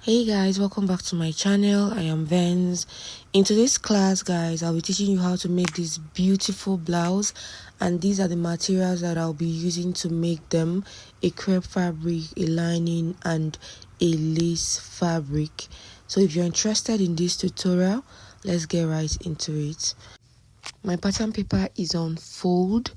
Hey guys, welcome back to my channel. I am Vance. In today's class, guys, I'll be teaching you how to make this beautiful blouse, and these are the materials that I'll be using to make them: a crepe fabric, a lining, and a lace fabric. So if you're interested in this tutorial, let's get right into it. My pattern paper is on fold.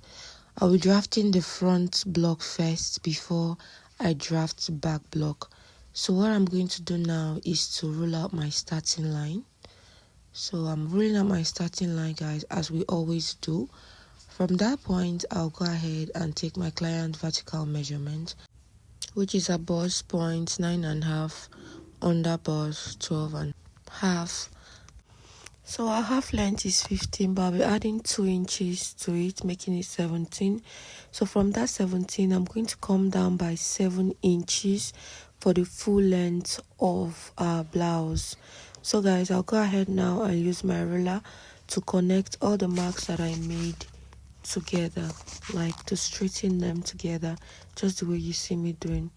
I'll be drafting the front block first before I draft back block. So what I'm going to do now is to roll out my starting line. So I'm rolling out my starting line, guys, as we always do. From that point, I'll go ahead and take my client vertical measurement, which is a bust point 9.5, under bust 12.5. So our half length is 15, but I'll be adding 2 inches to it, making it 17. So from that 17, I'm going to come down by 7 inches for the full length of our blouse. So guys, I'll go ahead now and use my ruler to connect all the marks that I made together, like to straighten them together, just the way you see me doing.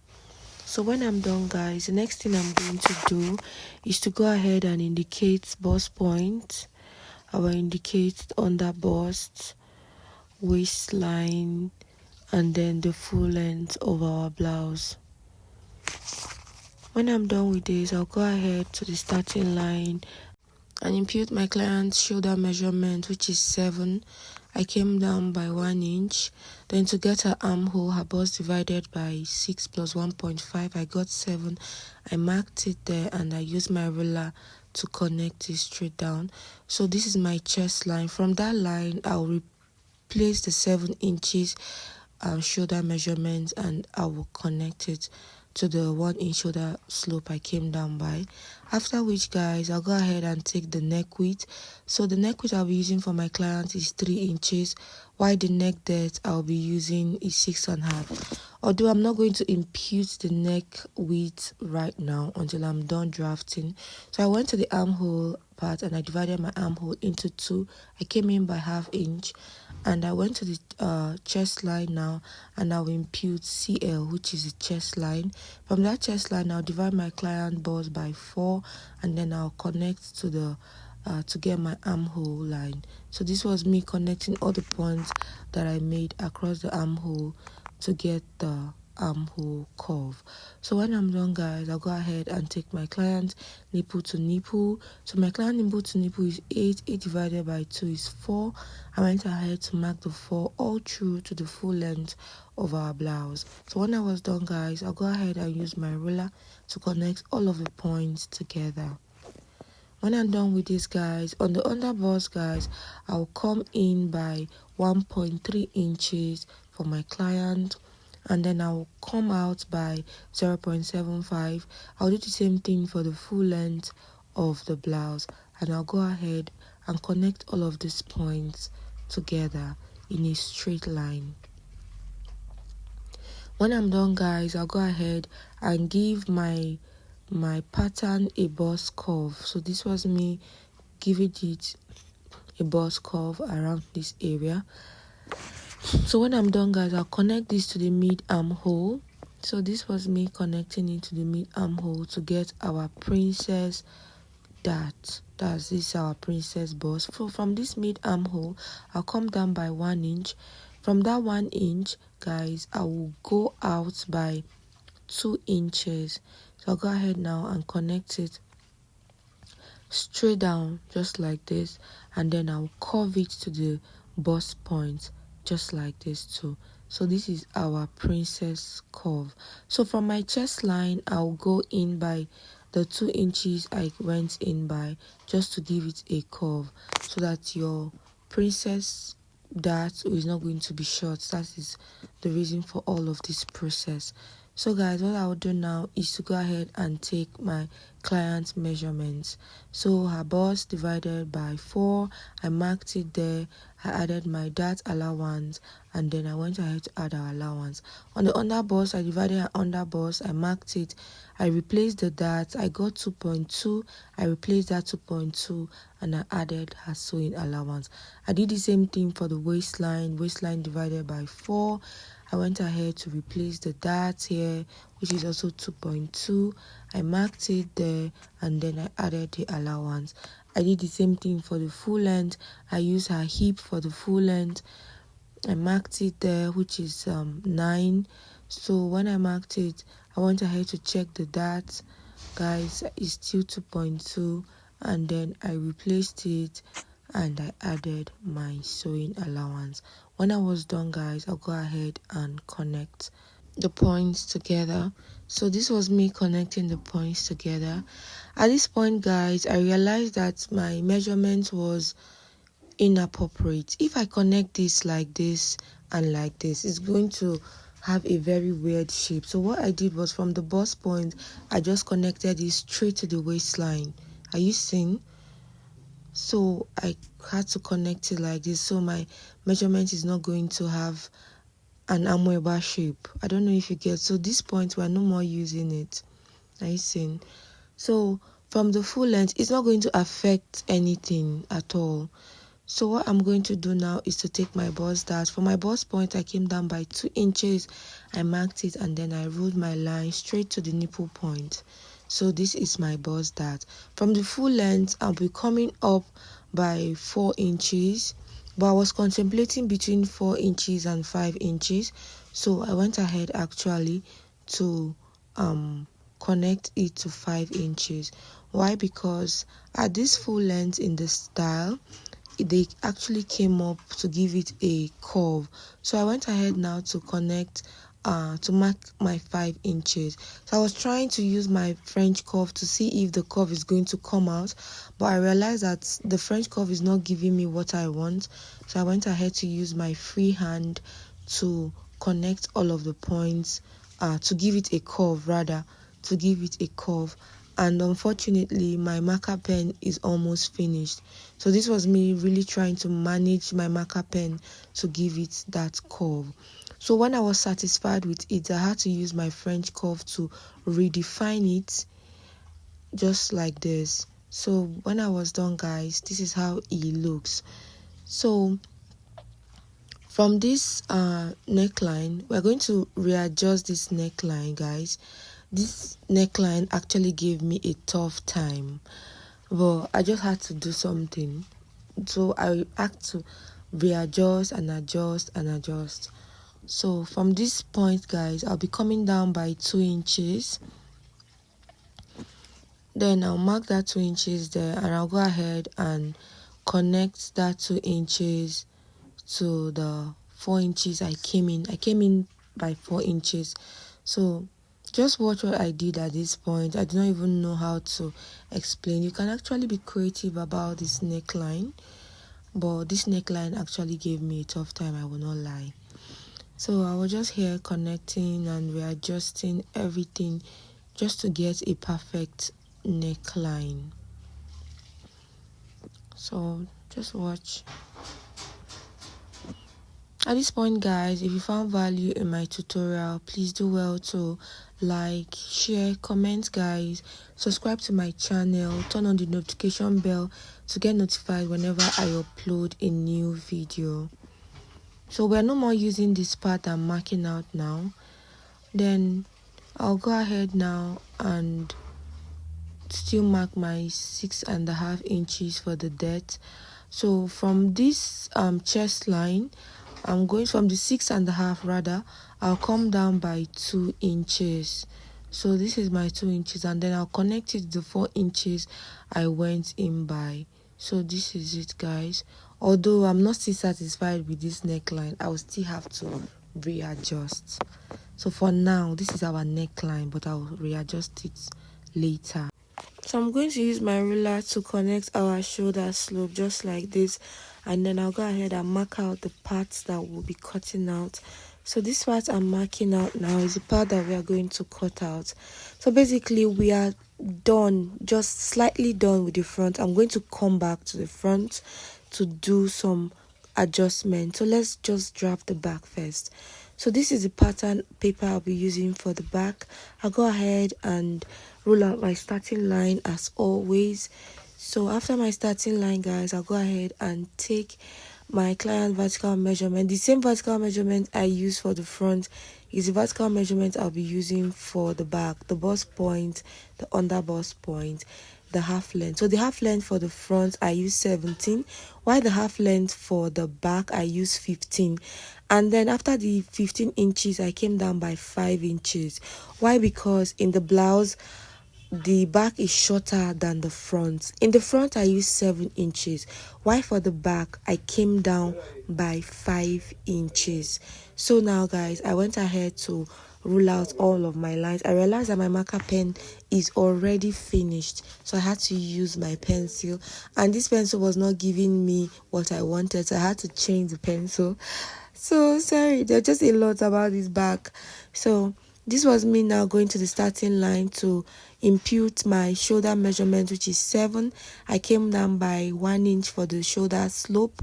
So when I'm done, guys, the next thing I'm going to do is to go ahead and indicate bust point. I will indicate under bust, waistline, and then the full length of our blouse. When I'm done with this, I'll go ahead to the starting line and impute my client's shoulder measurement, which is 7. I came down by 1 inch. Then to get her armhole, her bust divided by 6 plus 1.5, I got 7. I marked it there and I used my ruler to connect it straight down. So this is my chest line. From that line, I'll replace the 7 inches shoulder measurement and I will connect it to the 1 inch shoulder slope I came down by. After which, guys, I'll go ahead and take the neck width. So the neck width I'll be using for my client is 3 inches, while the neck depth I'll be using is 6.5. Although I'm not going to impute the neck width right now until I'm done drafting. So I went to the armhole part and I divided my armhole into 2. I came in by ½ inch. And I went to the chest line now, and I'll impute CL, which is the chest line. From that chest line, I'll divide my client bust by 4, and then I'll connect to the to get my armhole line. So this was me connecting all the points that I made across the armhole to get the armhole curve. So when I'm done, guys, I'll go ahead and take my client nipple to nipple. So my client nipple to nipple is 8. 8 divided by 2 is 4. I went ahead to mark the 4 all through to the full length of our blouse. So when I was done, guys, I'll go ahead and use my ruler to connect all of the points together. When I'm done with this, guys, on the under bust, guys, I'll come in by 1.3 inches for my client, and then I'll come out by 0.75. I'll do the same thing for the full length of the blouse, and I'll go ahead and connect all of these points together in a straight line. When I'm done, guys, I'll go ahead and give my pattern a bust curve. So this was me giving it a bust curve around this area. So when I'm done, guys, I'll connect this to the mid armhole. So this was me connecting it to the mid armhole to get our princess dart. This is our princess bust. So from this mid armhole, I'll come down by 1 inch. From that 1 inch, guys, I will go out by 2 inches. So I'll go ahead now and connect it straight down just like this, and then I'll curve it to the bust point just like this too. So this is our princess curve. So from my chest line, I'll go in by the 2 inches I went in by, just to give it a curve so that your princess dart is not going to be short. That is the reason for all of this process. So guys, what I'll do now is to go ahead and take my client's measurements. So her bust divided by 4, I marked it there. I added my dart allowance, and then I went ahead to add our allowance. On the under bust, I divided her under bust, I marked it, I replaced the dart, I got 2.2, I replaced that 2.2, and I added her sewing allowance. I did the same thing for the waistline divided by 4. I went ahead to replace the dart here, which is also 2.2. I marked it there, and then I added the allowance. I did the same thing for the full length. I used her hip for the full length. I marked it there, which is 9. So when I marked it, I went ahead to check the dart, guys. It's still 2.2, and then I replaced it and I added my sewing allowance. When I was done, guys, I'll go ahead and connect the points together. So this was me connecting the points together. At this point, guys, I realized that my measurement was inappropriate. If I connect this like this and like this, it's going to have a very weird shape. So what I did was, from the bust point, I just connected it straight to the waistline. Are you seeing? So I had to connect it like this, so my measurement is not going to have an amoeba shape. I don't know if you get. So this point, we're no more using it. Are you seeing? So from the full length, it's not going to affect anything at all. So what I'm going to do now is to take my bust dart. For my bust point, I came down by 2 inches. I marked it, and then I ruled my line straight to the nipple point. So this is my bust dart. From the full length, I'll be coming up by 4 inches. But I was contemplating between 4 inches and 5 inches. So I went ahead actually to connect it to 5 inches. Why? Because at this full length in the style, they actually came up to give it a curve. So I went ahead now to connect to mark my 5 inches. So I was trying to use my French curve to see if the curve is going to come out, but I realized that the French curve is not giving me what I want. So I went ahead to use my free hand to connect all of the points, to give it a curve, and unfortunately my marker pen is almost finished. So this was me really trying to manage my marker pen to give it that curve. So when I was satisfied with it, I had to use my French curve to redefine it, just like this. So when I was done, guys, this is how it looks. So from this neckline, we're going to readjust this neckline, guys. This neckline actually gave me a tough time, but I just had to do something. So I had to readjust and adjust and adjust. So from this point, guys, I'll be coming down by 2 inches. Then I'll mark that 2 inches there, and I'll go ahead and connect that 2 inches to the 4 inches I came in by 4 inches. So just watch what I did at this point. I do not even know how to explain. You can actually be creative about this neckline, but this neckline actually gave me a tough time, I will not lie. So I was just here connecting and readjusting everything just to get a perfect neckline. So just watch. At this point, guys, if you found value in my tutorial, please do well to like, share, comment, guys. Subscribe to my channel, turn on the notification bell to get notified whenever I upload a new video. So we're no more using this part I'm marking out now. Then I'll go ahead now and still mark my 6.5 inches for the depth. So from this chest line, I'm going from the 6.5 rather, I'll come down by 2 inches. So this is my 2 inches, and then I'll connect it to the 4 inches I went in by. So this is it, guys. Although I'm not still satisfied with this neckline, I will still have to readjust. So for now, this is our neckline, but I'll readjust it later. So I'm going to use my ruler to connect our shoulder slope just like this, and then I'll go ahead and mark out the parts that we'll be cutting out. So this part I'm marking out now is the part that we are going to cut out. So basically we are done, just slightly done with the front. I'm going to come back to the front to do some adjustment. So let's just draft the back first. So this is the pattern paper I'll be using for the back. I'll go ahead and roll out my starting line as always. So after my starting line, guys, I'll go ahead and take my client vertical measurement. The same vertical measurement I use for the front is the vertical measurement I'll be using for the back, the bust point, the under bust point, the half length. So the half length for the front I use 17, while the half length for the back I use 15. And then after the 15 inches I came down by 5 inches. Why? Because in the blouse the back is shorter than the front. In the front I use 7 inches, while for the back I came down by 5 inches. So now guys, I went ahead to rule out all of my lines. I realized that my marker pen is already finished, so I had to use my pencil, and this pencil was not giving me what I wanted, so I had to change the pencil. So sorry, there's just a lot about this back. So this was me now going to the starting line to impute my shoulder measurement, which is 7. I came down by 1 inch for the shoulder slope.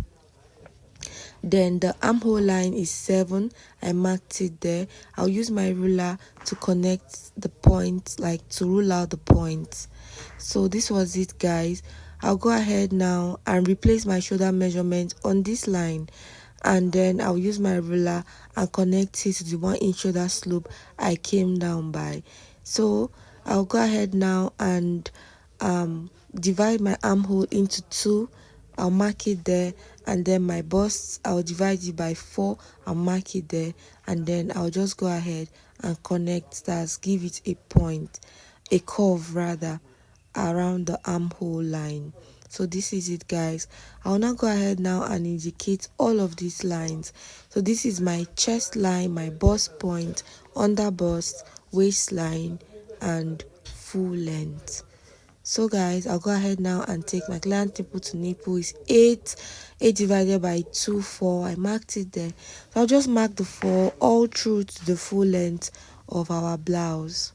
Then the armhole line is 7. I marked it there. I'll use my ruler to connect the points, like to rule out the points. So this was it, guys. I'll go ahead now and replace my shoulder measurement on this line, and then I'll use my ruler and connect it to the 1 inch shoulder slope I came down by. So I'll go ahead now and divide my armhole into 2. I'll mark it there, and then my bust I'll divide it by 4. I'll mark it there, and then I'll just go ahead and connect that, give it a point, a curve rather, around the armhole line. So this is it, guys. I'll now go ahead now and indicate all of these lines. So this is my chest line, my bust point, under bust, waistline, and full length. So guys, I'll go ahead now and take my client nipple to nipple is 8 divided by 2, 4. I marked it there. So I'll just mark the 4 all through to the full length of our blouse.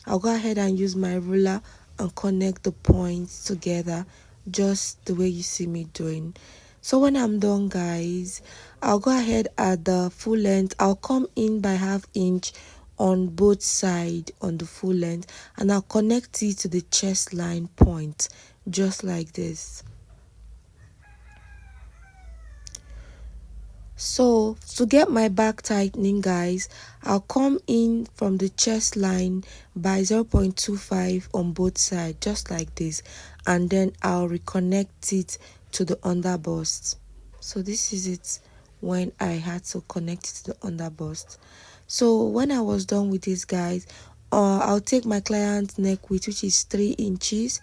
I'll go ahead and use my ruler and connect the points together just the way you see me doing. So when I'm done, guys, I'll go ahead at the full length. I'll come in by ½ inch on both sides on the full length, and I'll connect it to the chest line point just like this. So to get my back tightening, guys, I'll come in from the chest line by 0.25 on both sides just like this, and then I'll reconnect it to the under bust. So this is it when I had to connect it to the under bust. So when I was done with this, guys, I'll take my client's neck width, which is 3 inches,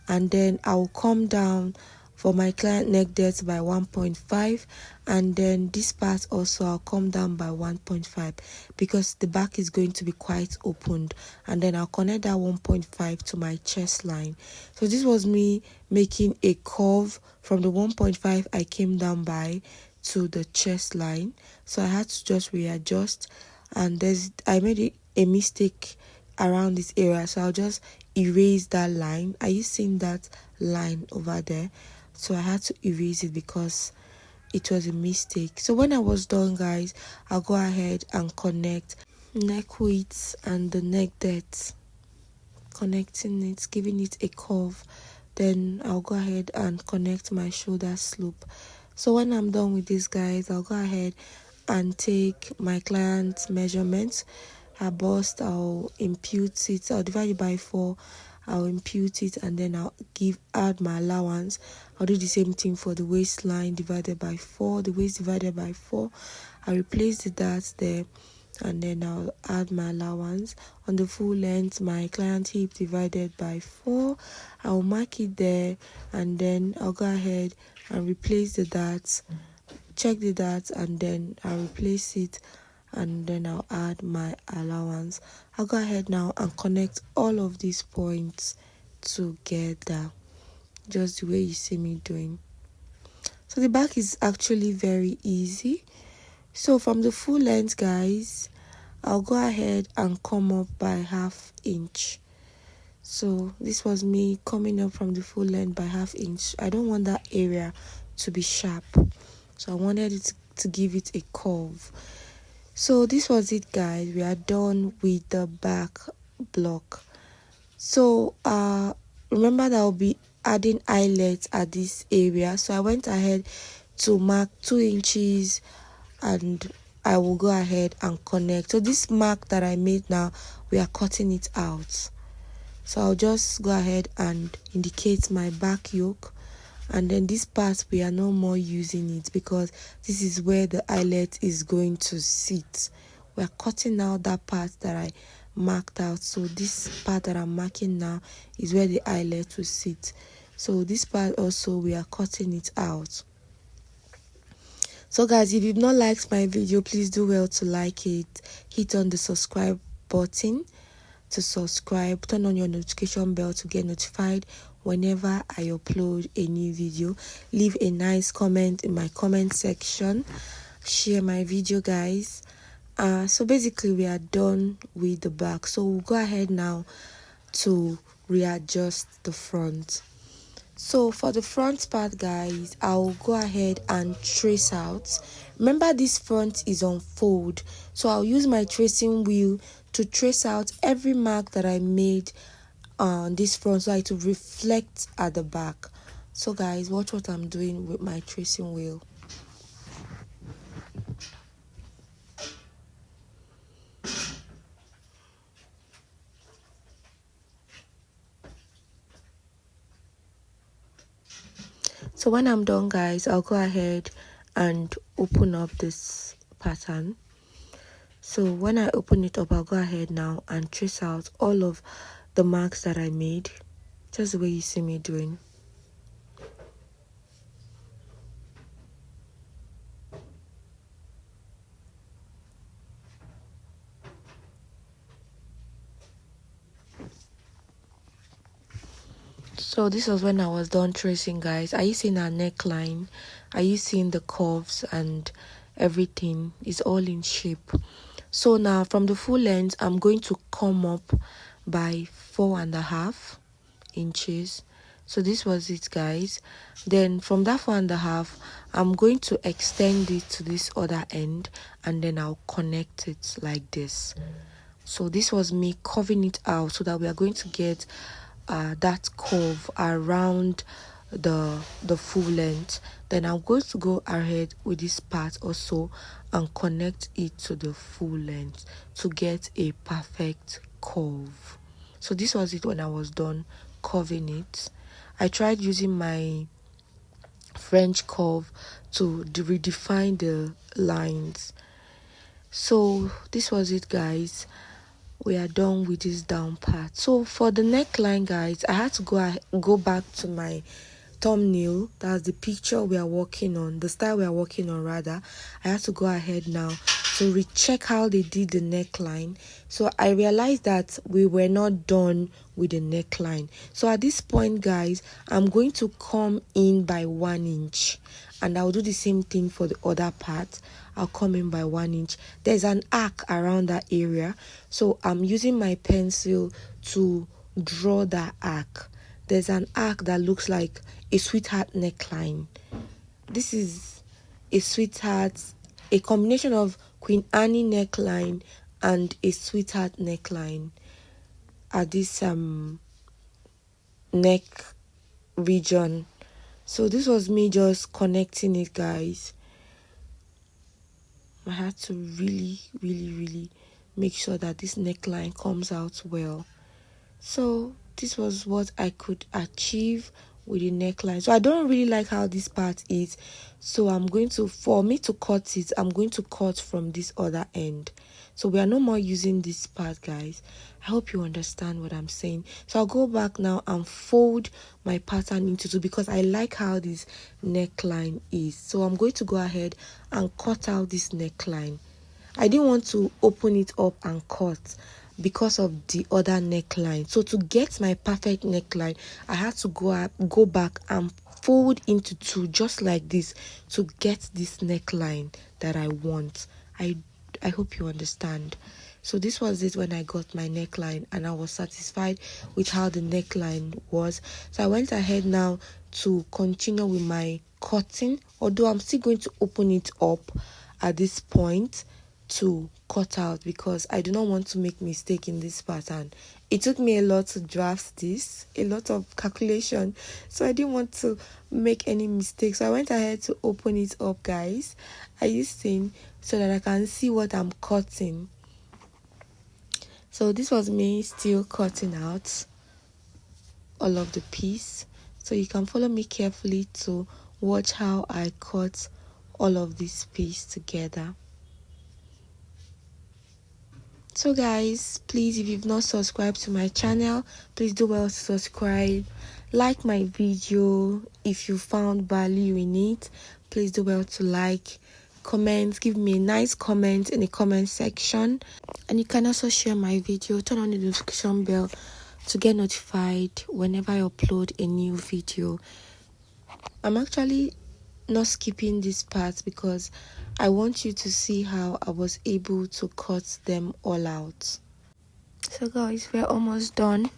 and then I'll come down for my client neck depth by 1.5, and then this part also I'll come down by 1.5 because the back is going to be quite opened, and then I'll connect that 1.5 to my chest line. So this was me making a curve from the 1.5 I came down by to the chest line. So I had to just readjust, and I made a mistake around this area, so I'll just erase that line. Are you seeing that line over there? So I had to erase it because it was a mistake. So when I was done, guys, I'll go ahead and connect neck width and the neck depth, connecting it, giving it a curve. Then I'll go ahead and connect my shoulder slope. So when I'm done with this, guys, I'll go ahead and take my client's measurements. Her bust, I'll impute it, I'll divide it by 4, I'll impute it, and then I'll add my allowance. I'll do the same thing for the waistline divided by 4, the waist divided by 4. I'll replace the dots there, and then I'll add my allowance. On the full length, my client hip divided by 4, I'll mark it there, and then I'll go ahead and replace the dots, check the dots, and then I'll replace it, and then I'll add my allowance. I'll go ahead now and connect all of these points together just the way you see me doing. So the back is actually very easy. So from the full length, guys, I'll go ahead and come up by ½ inch. So this was me coming up from the full length by ½ inch. I don't want that area to be sharp, so I wanted it to give it a curve. So this was it, guys. We are done with the back block. So remember that I'll be adding eyelets at this area, so I went ahead to mark 2 inches, and I will go ahead and connect. So this mark that I made now, we are cutting it out. So I'll just go ahead and indicate my back yoke, and then this part we are no more using it because this is where the eyelet is going to sit. We are cutting out that part that I marked out. So this part that I'm marking now is where the eyelet will sit. So this part also we are cutting it out. So guys, if you've not liked my video, please do well to like it. Hit on the subscribe button to subscribe, turn on your notification bell to get notified whenever I upload a new video. Leave a nice comment in my comment section. Share my video, guys. So basically we are done with the back, so we'll go ahead now to readjust the front. So for the front part, guys, I'll go ahead and trace out. Remember, this front is on fold, so I'll use my tracing wheel to trace out every mark that I made on this front so it will reflect at the back. So guys, watch what I'm doing with my tracing wheel. So when I'm done, guys, I'll go ahead and open up this pattern. So when I open it up, I'll go ahead now and trace out all of the marks that I made, just the way you see me doing. So this was when I was done tracing, guys. Are you seeing our neckline? Are you seeing the curves and everything is all in shape? So now from the full length, I'm going to come up by 4.5 inches. So this was it, guys. Then from that 4.5, I'm going to extend it to this other end, and then I'll connect it like this. So this was me curving it out so that we are going to get that curve around the full length. Then I'm going to go ahead with this part also and connect it to the full length to get a perfect curve. So this was it when I was done curving it. I tried using my French curve to redefine the lines. So this was it, guys. We are done with this down part. So for the neckline, guys, I had to go back to my thumbnail. That's the picture we are working on, the style we are working on rather. I had to go ahead now to recheck how they did the neckline. So I realized that we were not done with the neckline. So at this point, guys, I'm going to come in by 1 inch, and I'll do the same thing for the other part. I'll come in by 1 inch. There's an arc around that area, so I'm using my pencil to draw that arc. There's an arc that looks like a sweetheart neckline. This is a sweetheart, a combination of Queen Annie neckline and a sweetheart neckline at this neck region. So this was me just connecting it, guys. I had to really make sure that this neckline comes out well. So this was what I could achieve with the neckline. So I don't really like how this part is, so I'm going to, for me to cut it, I'm going to cut from this other end. So we are no more using this part, guys. I hope you understand what I'm saying. So I'll go back now and fold my pattern into two because I like how this neckline is. So I'm going to go ahead and cut out this neckline. I didn't want to open it up and cut because of the other neckline. So to get my perfect neckline, I had to go back and fold into two just like this to get this neckline that I want. I hope you understand. So this was it when I got my neckline, and I was satisfied with how the neckline was. So I went ahead now to continue with my cutting, although I'm still going to open it up at this point to cut out because I do not want to make mistake in this part and it took me a lot to draft this, a lot of calculation, so I didn't want to make any mistakes. So I went ahead to open it up, guys. I used thin so that I can see what I'm cutting. So this was me still cutting out all of the piece, so you can follow me carefully to watch how I cut all of this piece together. So guys, please, if you've not subscribed to my channel, please do well to subscribe, like my video. If you found value in it, please do well to like, comment, give me a nice comment in the comment section, and you can also share my video, turn on the notification bell to get notified whenever I upload a new video. I'm actually not skipping this part because I want you to see how I was able to cut them all out. So guys, we're almost done.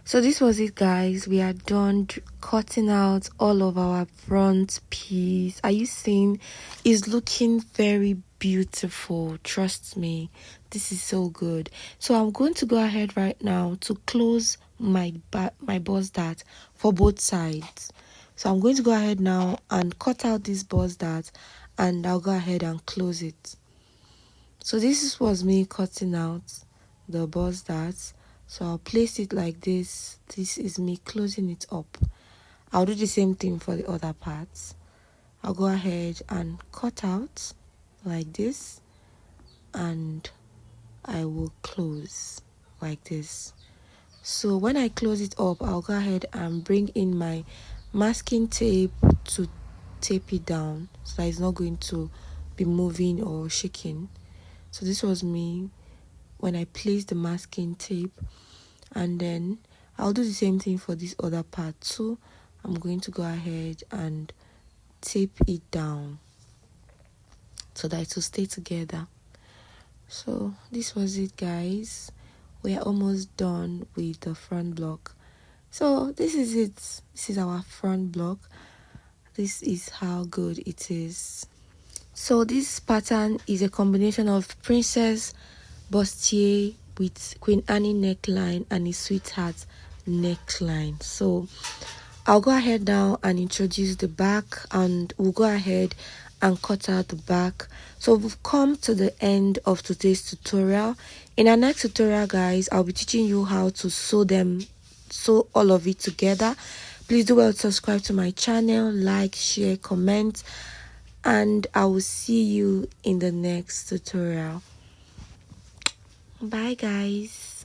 So this was it, guys. We are done cutting out all of our front piece. Are you seeing? It's looking very beautiful. Trust me, this is so good. So I'm going to go ahead right now to close my bust dart for both sides. So I'm going to go ahead now and cut out this bust dart, and I'll go ahead and close it. So this was me cutting out the bust dart. So I'll place it like this. This is me closing it up. I'll do the same thing for the other parts. I'll go ahead and cut out like this, and I will close like this. So when I close it up, I'll go ahead and bring in my masking tape to tape it down so that it's not going to be moving or shaking. So this was me when I placed the masking tape, and then I'll do the same thing for this other part too. I'm going to go ahead and tape it down so that it will stay together. So this was it, guys. We are almost done with the front block. So this is it. This is our front block. This is how good it is. So this pattern is a combination of princess bustier with Queen Annie neckline and a sweetheart neckline. So I'll go ahead now and introduce the back, and we'll go ahead and cut out the back. So we've come to the end of today's tutorial. In our next tutorial, guys, I'll be teaching you how to sew all of it together. Please do well to subscribe to my channel, like, share, comment, and I will see you in the next tutorial. Bye, guys.